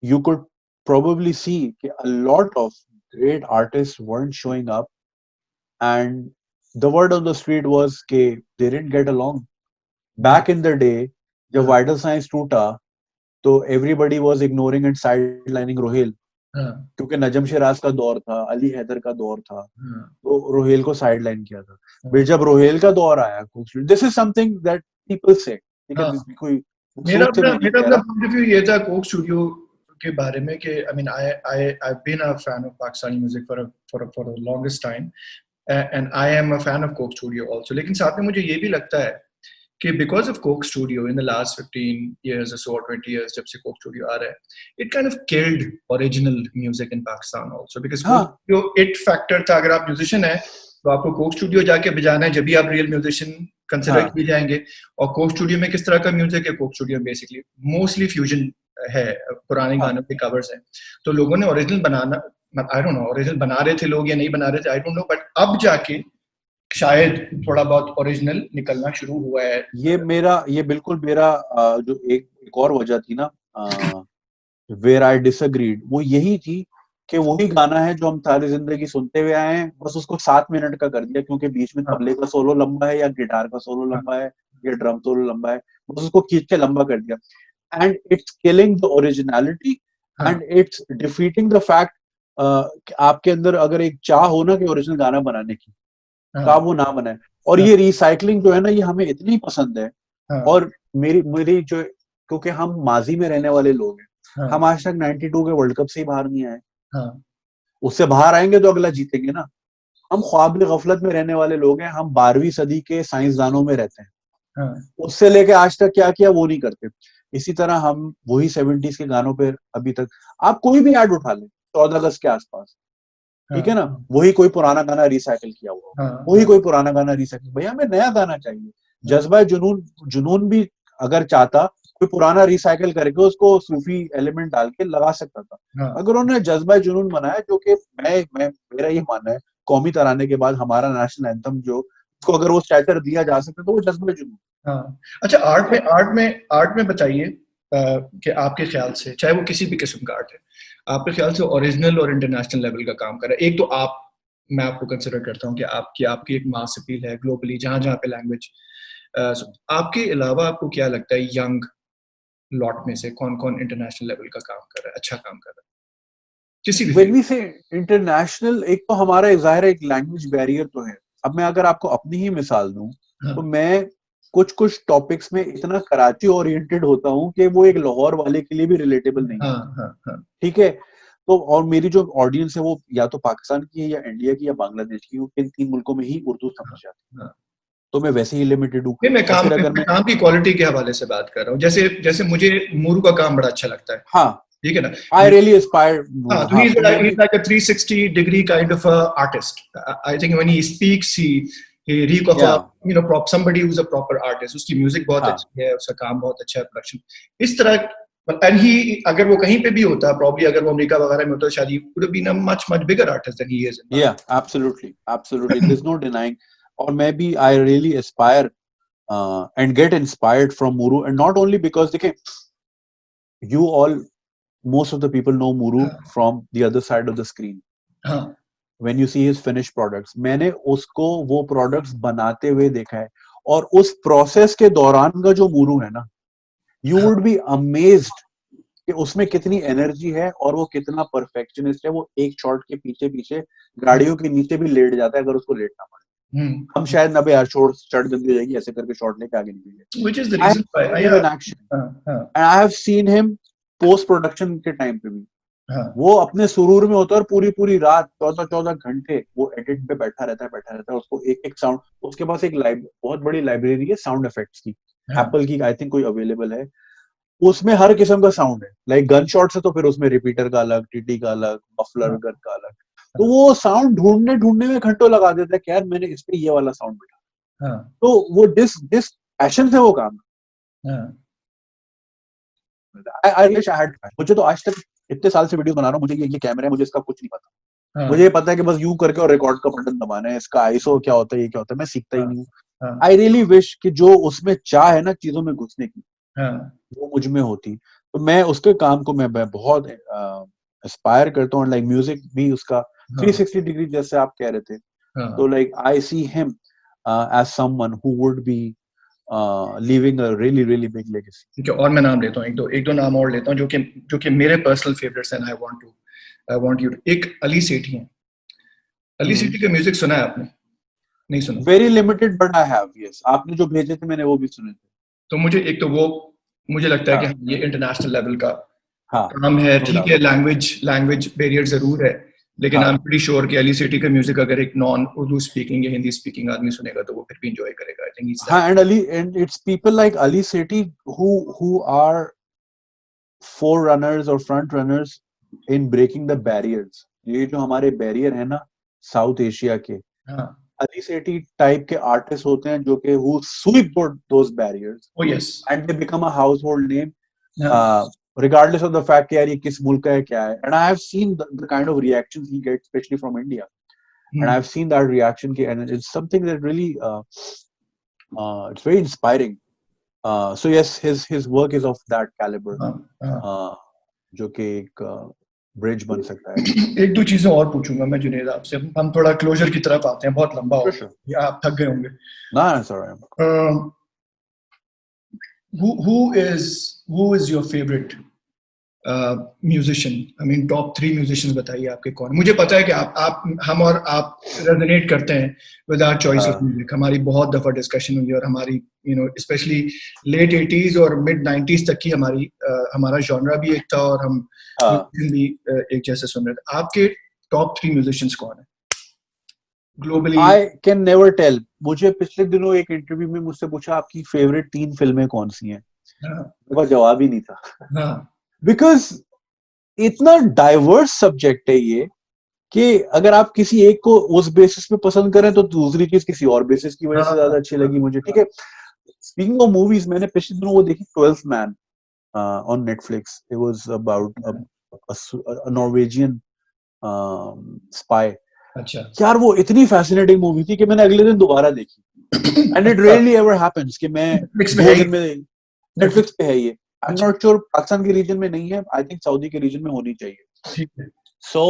you could probably see कि a lot of great artists weren't showing up, and the word on the street was कि they didn't get along. Back in the day, जब Vital Signs टूटा, तो everybody was ignoring and sidelining Rohel, क्योंकि नजम शिराज का दौर था, अली हैदर का दौर था, तो रोहेल को साइडलाइन किया था। फिर जब रोहेल का दौर आया, this is something that people से, ठीक है, कोई मेरा अपना पॉइंट ऑफ व्यू ये था कोक स्टूडियो के बारे में कि I mean I been a fan of Pakistani music for the longest time, and I am a fan of Coke Studio also. लेकिन साथ में मुझे ये भी लगता है कि because of Coke Studio in the last 15 years or so, or 20 years जब से कोक स्टूडियो आ रहा है, it kind of killed original music in Pakistan also, because Coke studio it factor था। अगर आप म्यूजिशियन है तो आपको कोक स्टूडियो जाके बजाना है, जब भी आप रियल म्यूजिशियन कंसिडर किए जाएंगे। और कोक स्टूडियो में किस तरह का म्यूजिक है? Coke studio basically mostly fusion है, पुराने गानों के कवर्स हैं। तो लोगों ने original banana, I don't no original बना रहे थे लोग या नहीं बना रहे थे, आई डोंट नो, बट अब जाके शायद थोड़ा बहुत ओरिजिनल निकलना शुरू हुआ है। ये बिल्कुल मेरा जो एक और वजह थी ना, वेयर आई डिसएग्रीड, वो यही थी कि वही गाना है जो हम सारी जिंदगी सुनते हुए आए हैं, बस उसको 7 मिनट का कर दिया क्योंकि बीच में तबले का सोलो लंबा है या गिटार का सोलो लंबा है या ड्रम सोलो लंबा है, बस उसको खींच के लंबा कर दिया, and it's killing the originality and it's defeating the fact आपके अंदर अगर एक चाह हो ना कि ओरिजिनल गाना बनाने की, तो आप वो ना बनाए। और ये रिसाइकलिंग जो है ना, ये हमें इतनी पसंद है, और मेरी जो, क्योंकि हम माजी में रहने वाले लोग हैं, हम आज तक 92 के वर्ल्ड कप से ही बाहर नहीं आए, उससे बाहर आएंगे तो अगला जीतेंगे ना। हम ख्वाब गफलत में रहने वाले लोग हैं, हम 12वीं सदी के साइंसदानों में रहते हैं, उससे लेके आज तक क्या किया वो नहीं करते। इसी तरह हम वही 70s के गानों पे अभी तक, आप कोई भी ऐड उठा लें 14 अगस्त के आसपास, ठीक है ना, वही कोई पुराना गाना रिसाइकिल किया हुआ, वही कोई पुराना गाना रिसाइकिल। भैया हमें नया गाना चाहिए। जज्बा जुनून भी अगर चाहता, कोई पुराना रिसाइकिल करके उसको सूफी एलिमेंट डाल के लगा सकता था। अगर उन्होंने जज्बा जुनून बनाया, जो कि मेरा ये मानना है, कौमी तराने के बाद हमारा नेशनल एंथम जो, उसको अगर वो स्टेटस दिया जा सकता तो वो जज्बा जुनून। अच्छा, आर्ट में बताइए कि आपके ख्याल से, चाहे वो किसी भी किस्म का आर्ट है, आपके ख्याल से ओरिजिनल और इंटरनेशनल लेवल का काम कर रहा है। एक तो मैं आपको कंसिडर करता हूँ कि आपकी एक मास अपील है ग्लोबली, जहां जहां पे लैंग्वेज। आपके अलावा आपको क्या लगता है यंग लॉट में से कौन कौन इंटरनेशनल लेवल का काम कर रहा है, अच्छा काम कर रहा है किसी भी When we say इंटरनेशनल, एक तो हमारा ज़ाहिर है एक लैंग्वेज बैरियर तो है। अब मैं अगर आपको अपनी ही मिसाल दूं, तो मैं कुछ टॉपिक्स में इतना कराची ओरिएंटेड होता हूं कि वो एक लाहौर वाले के लिए भी रिलेटेबल नहीं। ठीक है, तो और मेरी जो ऑडियंस है वो या तो पाकिस्तान की है या इंडिया की या बांग्लादेश की, इन 3 मुल्कों में ही उर्दू समझ जाती है, तो मैं वैसे ही लिमिटेड हूँ। मैं काम की क्वालिटी के हवाले से बात कर रहा हूँ। जैसे मुझे मूरू का काम बड़ा अच्छा लगता है, हाँ, ठीक है ना, I really aspired. So he's like a 360-degree kind of a artist. I think when he speaks, he reek of a somebody who's a proper artist. उसकी म्यूजिक बहुत अच्छी है, उसका काम बहुत अच्छा है, प्रोडक्शन इस तरह। And he, अगर वो कहीं पे भी होता, probably अगर वो अमेरिका वगैरह में होता, शायद he would have been a much bigger artist than he is. Yeah, absolutely. There's no denying. और मैं भी I really aspire and get inspired from Muru, and not only because देखें, most of the people know Muru from the other side of the screen. When you see his finished products, मैंने उसको वो products बनाते हुए देखा है, और उस process के दौरान का जो Muru है ना, you would be amazed कि उसमें कितनी एनर्जी है और वो कितना परफेक्शनिस्ट है। वो एक शॉट के पीछे गाड़ियों के नीचे भी लेट जाता है अगर उसको लेटना पड़े। हम शायद नबे यार छोड़ चढ़ जल्दी हो जाएगी ऐसे करके शॉट लेके आगे निकल गए. Which is the I reason have why seen him in action and I have seen him post production के टाइम पे भी वो अपने सुरूर में होता है और पूरी पूरी रात 14 घंटे वो एडिट पे बैठा रहता है उसको एक एक साउंड. उसके पास एक बहुत बड़ी लाइब्रेरी है साउंड इफेक्ट्स की. एप्पल की आई थिंक कोई अवेलेबल है. उसमें हर किस्म का साउंड है. लाइक गन शॉट से तो फिर उसमें रिपीटर का अलग, टीटी का अलग, मफलर गन का अलग. तो वो साउंड ढूंढने में घंटों लगा देता है कि यार मैंने इस पे ये वाला साउंड बैठा. तो वो डिस पैशन से वो काम. I wish I had. मुझे तो आज तक इतने साल से वीडियो बना रहा हूँ, मुझे ये कैमरा है, मुझे इसका कुछ नहीं पता. मुझे ये पता है कि बस यूं करके और रिकॉर्ड का बटन दबाना है. इसका आईएसओ क्या होता है, ये क्या होता है, मैं सीखता ही नहीं हूँ. आई रियली विश कि जो उसमें चाह है ना चीजों में घुसने की वो मुझ में होती. तो मैं उसके काम को मैं बहुत एस्पायर करता हूँ. लाइक म्यूजिक भी उसका 360 डिग्री जैसे आप कह रहे थे. तो like I see him as someone who would be leaving a really really big legacy. ठीक है, और मैं नाम लेता हूँ, एक दो नाम और लेता हूँ जो कि मेरे पर्सनल फेवरेट्स हैं. I want you. एक अली सेठी है. अली सेठी का म्यूजिक सुना है आपने? नहीं सुना? Very limited but I have. Yes, आपने जो भेजे थे मैंने वो भी सुने थे. तो मुझे लगता है कि ये इंटरनेशनल लेवल का काम है. ठीक है, लैंग्वेज बैरियर जरूर है, लेकिन आई एम प्रीटी श्योर कि अली सेठी का म्यूजिक अगर एक नॉन उर्दू स्पीकिंग या हिंदी स्पीकिंग आदमी सुनेगा तो वो फिर भी एंजॉय करेगा. I think it's and it's people like Ali Sethi who are forerunners or front runners in breaking the barriers. ये जो हमारे बैरियर है ना साउथ एशिया के, अली सेठी टाइप के आर्टिस्ट होते हैं जो कि who sweep those barriers. Oh yes. And they become a household name. Regardless of the fact कि यार ये किस मुल्क का है क्या है. And I have seen the kind of reactions he gets, especially from India. And I've seen that reaction and it's something that really it's very inspiring. So yes, his work is of that caliber. जो कि एक bridge बन सकता है. एक दो चीजें और पूछूंगा मैं जुनेद आपसे. हम थोड़ा क्लोजर की तरफ आते हैं. बहुत लंबा हो गया या आप थक गए होंगे. No, it's all right. Who is your favorite musician? I mean top 3 musicians बताइए आपके कौन. मुझे पता है कि हम और आप रेजोनेट करते हैं with our choice of music. हमारी बहुत दफा डिस्कशन हुई और हमारी स्पेशली लेट 80s और मिड 90s तक की हमारा जॉनरा भी एक था और हम भी एक जैसे सुन रहे थे. आपके टॉप 3 म्यूजिशियंस कौन है globally? I can never tell. मुझे पिछले दिनों एक इंटरव्यू में मुझसे पूछा आपकी फेवरेट 3 फिल्में कौन सी हैं. मेरा जवाब ही नहीं था. Because इतना डाइवर्स सब्जेक्ट है ये कि अगर आप किसी एक को उस बेसिस पे पसंद करें तो दूसरी चीज किसी और बेसिस की वजह से ज्यादा अच्छी लगी मुझे. ठीक है. स्पीकिंग ऑफ मूवीज, मैंने पिछले दिनों वो देखी 12th Man on Netflix. It was about a Norwegian spy. अच्छा. यार वो इतनी फैसिनेटिंग मूवी थी कि मैंने अगले दिन दोबारा देखी. And it rarely ever happens कि मैं 2 दिन में Netflix पे है ये. I'm not sure पाकिस्तान के रीजन में नहीं है. I think सऊदी के रीजन में होनी चाहिए. So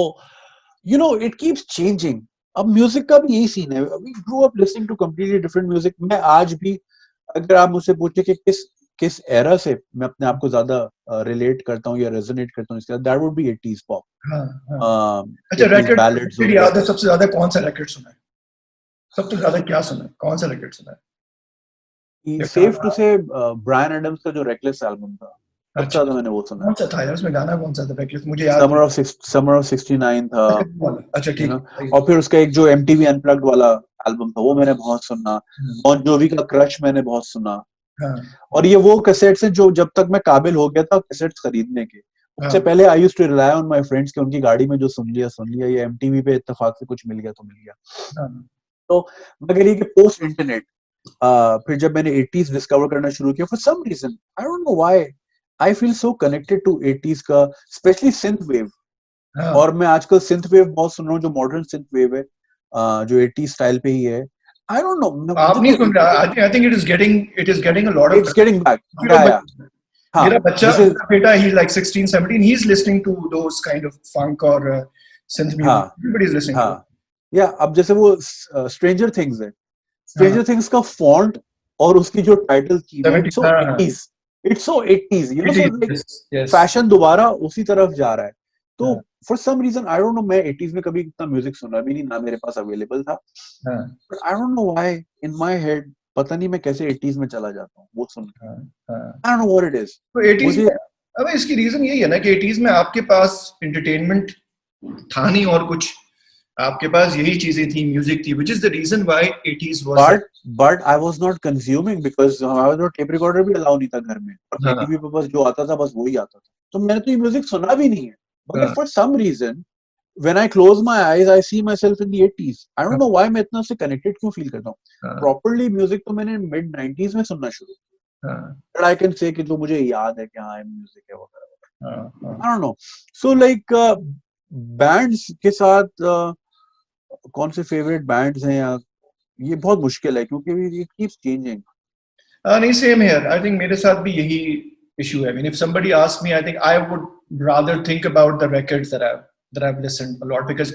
it keeps changing. अब म्यूजिक का भी यही सीन है. We grew up listening to completely different music. मैं आज भी अगर आप मुझसे पूछे कि किस एरा से मैं अपने आप को ज्यादा रिलेट करता हूँ या रेजोनेट करता हूँ, इसके साथ that would be 80s pop. अच्छा, रिकॉर्ड फिर याद है सबसे ज्यादा कौन सा रिकॉर्ड सुना है? सबसे ज्यादा क्या सुना है? कौन सा रिकॉर्ड सुना है? Safe to say Bryan Adams का जो रेकलेस एल्बम था सबसे ज्यादा मैंने वो सुना. कौन सा था यार उसमें गाना? कौन सा था रेकलेस? मुझे याद Summer of 69 था. अच्छा ठीक है. और फिर उसका एक जो MTV Unplugged वाला एल्बम था वो मैंने बहुत सुना. बॉन जोवी का क्रश मैंने बहुत सुना. और ये वो कैसेट्स हैं जो जब तक मैं काबिल हो गया था कैसेट्स खरीदने के, उससे पहले I used to rely on my friends कि उनकी गाड़ी में जो सुन लिया ये MTV पे इत्तेफाक से कुछ मिल गया तो मिल गया. तो मगर ये कि पोस्ट इंटरनेट फिर जब मैंने 80s डिस्कवर करना शुरू किया, for some reason I don't know why I feel so connected to 80s का, स्पेशली सिंथ वेव. और मैं आजकल सिंथ वेव बहुत सुन रहा हूँ, जो मॉडर्न सिंथ वेव है जो 80s स्टाइल पे ही है. I don't know. आप नहीं सुन रहा. I think it is getting a lot of. It's getting back. मेरा बच्चा, बेटा, he's like 16, 17. He's listening to those kind of funk or synth music. Everybody is listening to. Yeah. अब जैसे वो Stranger Things है. Stranger Things का font और उसकी जो टाइटल की है, it's so 80s. It's so 80s. So like fashion दोबारा उसी तरफ जा रहा है. तो हाँ, for some reason I don't know, मैं 80s में कभी इतना म्यूजिक सुना भी नहीं, ना मेरे पास अवेलेबल था, हाँ, but I don't know why in my head, पता नहीं मैं कैसे 80s में चला जाता हूँ वो सुन के, हाँ, हाँ। आई don't know what it is तो 80s मुझे। में, अब इसकी रीजन यही है ना कि 80s में आपके पास एंटरटेनमेंट था नहीं और कुछ, आपके पास यही चीजें थी, म्यूजिक थी, which is the reason why 80s was that. But I was not consuming because हमारे तो टेप रिकॉर्डर भी अलाउ नहीं था घर में, और हाँ, केटीवी पे बस जो आता था बस वही आता था, तो मैंने तो ये म्यूजिक सुना भी नहीं है, मगर हाँ, for some reason when I close my eyes I see myself in the 80s, I don't हाँ, know why मैं इतना उससे कनेक्टेड क्यों फील करता हूँ। हाँ, प्रॉपर्ली म्यूजिक तो मैंने मिड 90s में सुनना शुरू किया, हाँ, बट आई कैन से कि जो मुझे याद है कि हाँ म्यूजिक है वगैरह, हाँ, हाँ। आई don't no. So like bands के साथ कौन से फेवरेट बैंड्स हैं, या ये बहुत मुश्किल है क्योंकि इट कीप्स चेंजिंग। नहीं, सेम हियर, आई थिंक मेरे साथ भी यही इशू है। I mean, if somebody asks me, I think I would rather think about the records that I've listened a lot, because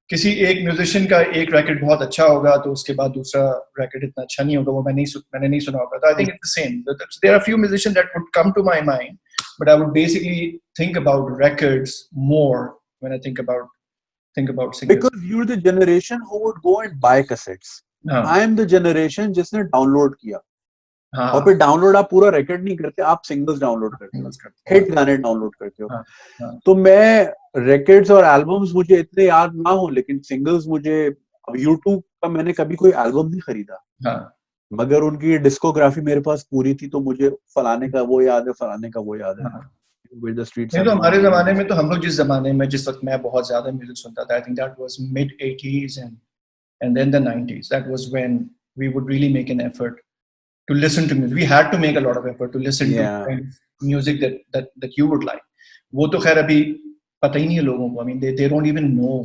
किसी एक म्यूजिशियन का एक record बहुत अच्छा होगा तो उसके बाद दूसरा record इतना अच्छा नहीं होगा, वो मैंने नहीं सुना होगा। तो I think it's the same. There are a few musicians that would come to my mind, but I would basically think about records more when I think about singers. Because you are the generation who would go and buy cassettes, हाँ, I am the generation जिसने download किया, और हाँ, फिर download आप पूरा record नहीं करते, आप सिंगल्स डाउनलोड करते हो, singles करते हैं। हिट गाने डाउनलोड करते हो। हाँ, हाँ, तो मैं रिकॉर्ड्स और एल्बम्स मुझे इतने याद ना हो, लेकिन सिंगल्स मुझे, अब यूट्यूब का मैंने कभी कोई एल्बम नहीं खरीदा, हाँ, मगर उनकी डिस्कोग्राफी मेरे पास पूरी थी, तो मुझे फलाने का वो याद है, फलाने का वो याद है, हाँ। विद द स्ट्रीट्स नहीं हैव तो बीन हमारे चेंजिंग जमाने एंड में तो स्टफ। हम लोग जिस जमाने में, जिस वक्त मैं बहुत ज्यादा म्यूजिक सुनता था, I think that was mid 80s and then the 90s. That was when we would really make an effort to listen to music. We had to make a lot of effort to listen to या kind of music that you would like. वो तो खैर अभी पता ही नहीं है लोगों को। I mean, they don't even know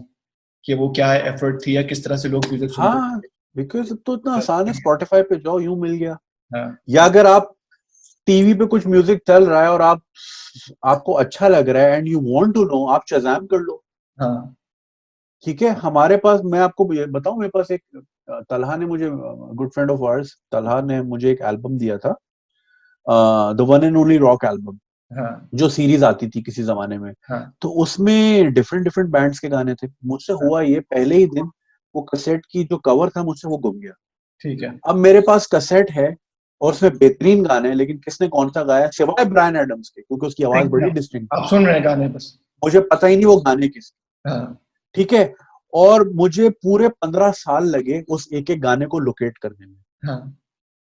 कि वो क्या एफर्ट थी या किस तरह से लोग म्यूजिक सुनते हाँ, बिकॉज अब तो इतना आसान है, थे। स्पॉटिफाई पे जाओ यूं मिल गया, हाँ, या अगर आप टीवी पे कुछ म्यूजिक चल रहा है और आपको अच्छा लग रहा है and you want to know, आप शज़ाम कर लो, हाँ, ठीक है। हमारे पास, मैं आपको ये बताऊं, मेरे पास एक तलहा ने मुझे, good friend of hours Talha ने मुझे एक एल्बम दिया था, the one and only rock album, हाँ, जो सीरीज आती थी किसी जमाने में, हाँ, तो उसमें डिफरेंट डिफरेंट बैंड्स के गाने थे। मुझसे हाँ, हुआ ये, पहले ही दिन वो कैसेट की जो कवर था मुझसे वो गुम गया। ठीक है। अब मेरे पास कैसेट है और उसमें बेहतरीन गाने हैं, लेकिन किसने कौन सा गाया सिवाय ब्रायन एडम्स के, क्योंकि उसकी आवाज ठीक है। बड़ी डिस्टिंक्ट थी, आप सुन रहे हैं गाने बस। मुझे पता ही नहीं वो गाने किस, हाँ, ठीक है। और मुझे पूरे 15 साल लगे उस एक एक गाने को लोकेट करने में, हाँ,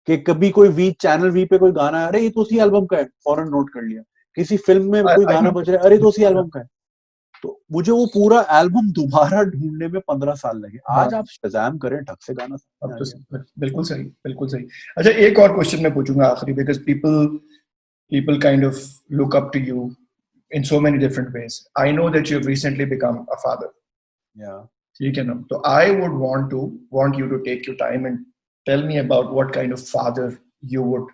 कि कभी कोई वी चैनल वी पे कोई गाना, अरे ये तो उसी एल्बम का है, फौरन नोट कर लिया। किसी फिल्म में कोई I गाना know. बज रहा है, अरे तो उसी एल्बम का है। तो मुझे वो पूरा एल्बम दोबारा ढूंढने में 15 साल लगे। आज हाँ, आप शज़ाम करें, ढक से गाना सामने अब आ तो गया। बिल्कुल सही, बिल्कुल सही। अच्छा, एक और क्वेश्चन मैं पूछूंगा आखिरी, because people kind of look up to you in so many different ways. I know that you've recently become a father. या ठीक है ना? तो I would want you to take your time and tell me about what kind of father you would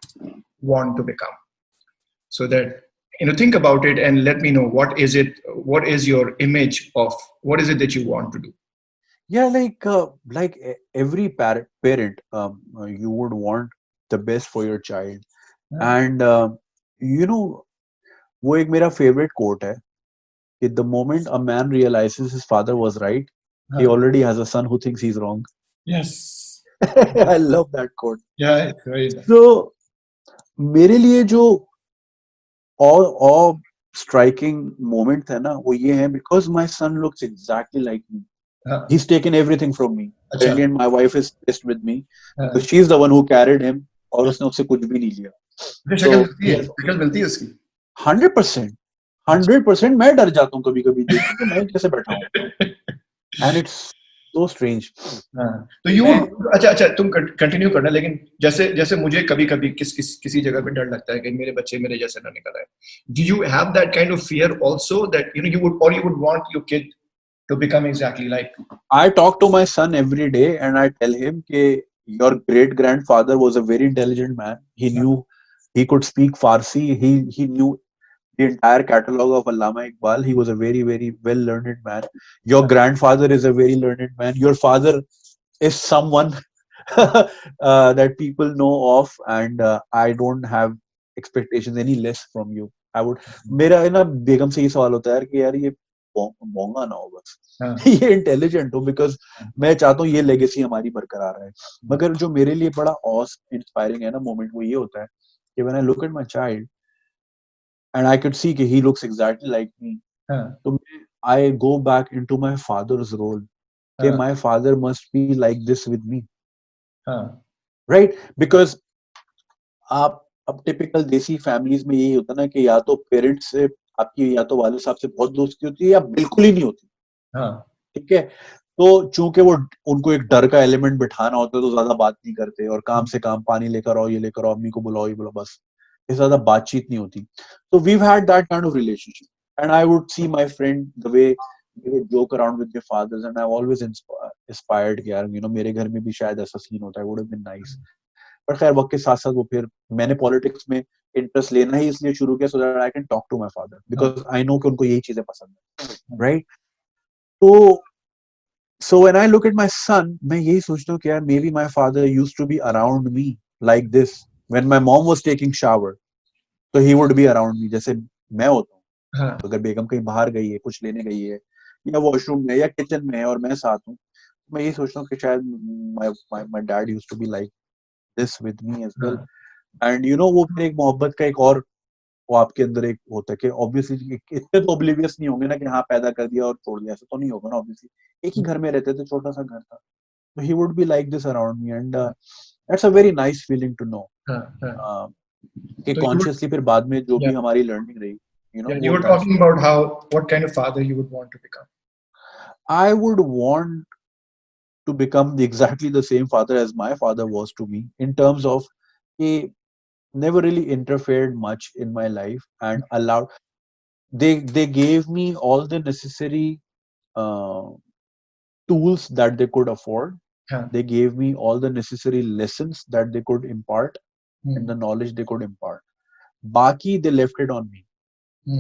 want to become, so that think about it and let me know what is your image of what is it that you want to do. Yeah, like every parent, you would want the best for your child, हाँ, and you know, वो एक मेरा favorite quote है कि the moment a man realizes his father was right, he हाँ, already has a son who thinks he's wrong. yes, I love that quote. yeah, it's very nice. So मेरे लिए जो और striking moment है ना, वो ये है, because my son looks exactly like me. हाँ, He's taken everything from me. अच्छा, Brilliant. My wife is pissed with me हाँ, because she's the one who carried him, और उसने उससे कुछ भी नहीं लिया. मुझे So he has शक्ल मिलती है उसकी। 100%, 100%. मैं डर जाता हूँ कभी कभी देख के कि मैं कैसे बैठा हूँ, and it's so strange. हाँ, तो मैं अच्छा तुम कंटिन्यू करना, लेकिन जैसे जैसे मुझे कभी कभी किसी जगह पे डर लगता है कि मेरे बच्चे मेरे जैसे ना निकल आए। Do you have that kind of fear also, that you would want your kid to become exactly like? I talk to my son every day and I tell him कि your great grandfather was a very intelligent man. He knew, he could speak Farsi. He knew the entire catalog of Allama Iqbal. He was a very very well learned man. Your grandfather is a very learned man. Your father is someone that people know of, and I don't have expectations any less from you. I would, मेरा है ना बेगम से ये सवाल होता है यार कि यार ये मोंगा ना हो बस, हाँ, ये इंटेलिजेंट हो, बिकॉज मैं चाहता हूँ ये लेगेसी हमारी बरकरार रहे। मगर जो मेरे लिए बड़ा ऑस इंस्पायरिंग है ना मोमेंट, वो ये होता है कि when I look at my child and I can see कि he looks exactly like me, हाँ, तो I go back into my father's role कि हाँ, my father must be like this with me, हाँ, राइट? बिकॉज आप अब typical देसी families में यही होता है ना कि या तो पेरेंट्स से आपकी, या तो वाले साहब से बहुत दोस्ती होती है या बिल्कुल ही नहीं होती, हाँ, ठीक है? तो चूंकि वो उनको एक डर का एलिमेंट बिठाना होता है तो ज्यादा बात नहीं करते, और काम से काम, पानी लेकर आओ, ये लेकर आओ, अम्मी को बुलाओ, ये बुलाओ, बस, इससे ज्यादा बातचीत नहीं होती। तो we've had that kind of relationship and I would see my friend the way they would joke around with their fathers and I've always inspired कि यार मेरे घर में भी शायद ऐसा सीन होता है, would have been nice। पर खैर वक्त के साथ साथ वो फिर मैंने पॉलिटिक्स में इंटरेस्ट लेना ही इसलिए शुरू किया so that I can talk to my father, because I know कि उनको यही चीजें पसंद है, राइट? तो so when I look at my son, मैं यही सोचता हूँ कि यार may be my father used to be around me like this when my mom was taking shower, तो he would be around me जैसे मैं होता हूँ। हाँ, अगर बेगम कहीं बाहर गई है, कुछ लेने गई है, या वॉशरूम में या किचन में है और मैं साथ हूँ, मैं यही सोचता हूँ कि शायद my dad used to be like this with me as well. हाँ, एंड वो फिर एक मोहब्बत का एक और वो आपके अंदर एक होता है कि ऑब्वियसली इतने तो ओब्लिवियस नहीं होंगे ना कि हाँ पैदा कर दिया और छोड़ दिया, ऐसा तो नहीं होगा ना ऑब्वियसली। एक ही घर में रहते थे, छोटा सा घर था, तो he would be like this around me and that's a very nice feeling to know हाँ, हाँ। कि So कॉन्शियसली फिर बाद में जो yeah, भी हमारी लर्निंग रही, yeah, you वो were that's, talking about what kind of father you would want to become. I would want to become exactly the same father as my father was to me, in terms of he never really interfered much in my life and allowed, they gave me all the necessary uh, tools that they could afford. हाँ, They gave me all the necessary lessons that they could impart and hmm, the knowledge they could impart. Baki, they left it on me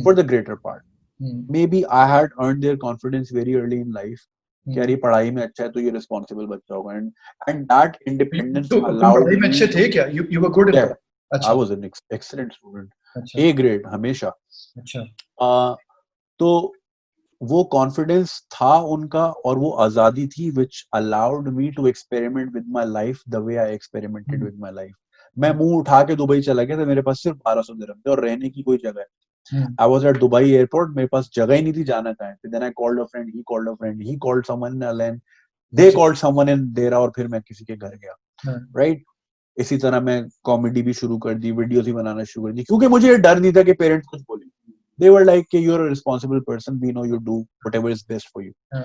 for hmm, the greater part. Hmm, Maybe I had earned their confidence very early in life कि यार हम्म। ये पढ़ाई में अच्छा है तो ये responsible बच्चा होगा, and that independence तो तुम allowed पढ़ाई में me अच्छे to, थे क्या? You were good in yeah, पढ़ाई? I अच्छा, was an excellent student, अच्छा, A grade हमेशा। अच्छा, तो वो कॉन्फिडेंस था उनका और वो आजादी थी which allowed me to experiment with my life the way I experimented hmm, with my life। मैं मुंह उठा के दुबई चला गया था, मेरे पास सिर्फ 1200 दिरहम थे और रहने की कोई जगह है। हम्म, I was at Dubai airport, मेरे पास जगह ही नहीं थी जाना कहाँ है। फिर then I called a friend, he called a friend, he called someone in Alan, they अच्छा, called someone in Dera और फिर मैं किसी के घर गया, हाँ, right? इसी तरह मैं कॉमेडी भी शुरू कर दी, वीडियोस भी बनाना शुरू कर दी, क्योंकि मुझे ये डर नहीं था कि पेरेंट्स कुछ बोलेंगे। They were like कि you're a responsible person, we know you do whatever is best for you। हाँ,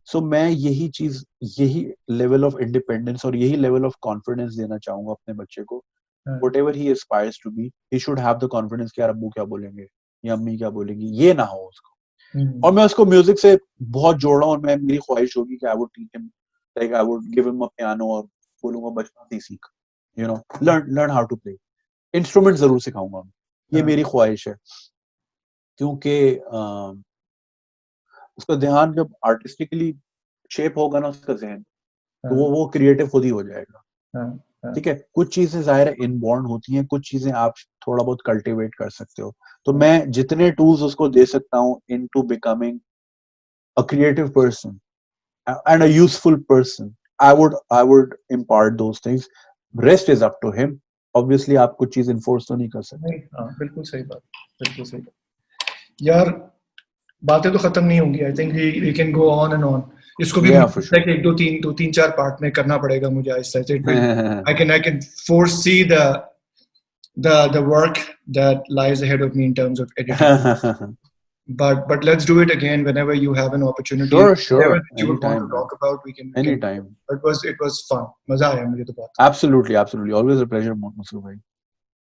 So मैं यही चीज, यही लेवल ऑफ इंडिपेंडेंस और यही लेवल ऑफ कॉन्फिडेंस देना चाहूंगा अपने बच्चे को। हाँ, Whatever he aspires to be, he should have the confidence कि यार अब्बू क्या बोलेंगे या अम्मी क्या बोलेंगी, ये ना हो उसको। और हम्म, मैं उसको म्यूजिक से बहुत जोड़ रहा हूँ और मैं, मेरी ख्वाहिश होगी कि I would teach him, like I would give him a piano और बोलूंगा बचपन से ही सीख, learn how to play, instrument जरूर सिखाऊंगा, ये हाँ, मेरी ख्वाहिश है। क्योंकि उसका ध्यान जब आर्टिस्टिकली शेप होगा ना उसका जहन, तो हाँ, वो क्रिएटिव खुद ही हो जाएगा। हाँ, हाँ, ठीक है, कुछ चीजें जाहिर है इनबॉर्न होती हैं, कुछ चीजें आप थोड़ा बहुत कल्टीवेट कर सकते हो। तो हाँ, मैं जितने टूल्स उसको दे सकता हूँ into becoming a creative person and a useful person, I would impart those things. Rest is up to him. Obviously आप कुछ चीज enforce तो नहीं कर सकते। नहीं, हाँ, बिल्कुल सही बात, बिल्कुल सही बात। यार, बातें तो खत्म नहीं होंगी। I think we can go on and on. इसको भी Yeah, मुझे for लगता है sure। कि दो तीन चार पार्ट में करना पड़ेगा मुझे आहिस्ता से। I can foresee the work that lies ahead of me in terms of editing. But let's do it again whenever you have an opportunity. Sure, Whatever sure, that you would want anytime to man, talk about, we can do it. anytime। It was fun. मजा आया मुझे तो बहुत। Absolutely, always a pleasure मसरूफ भाई।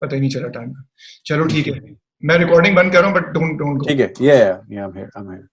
पता ही नहीं चला टाइम का। चलो ठीक ठीक है है, मैं रिकॉर्डिंग बंद कर रहा हूँ, but don't go। ठीक है, yeah, I'm here।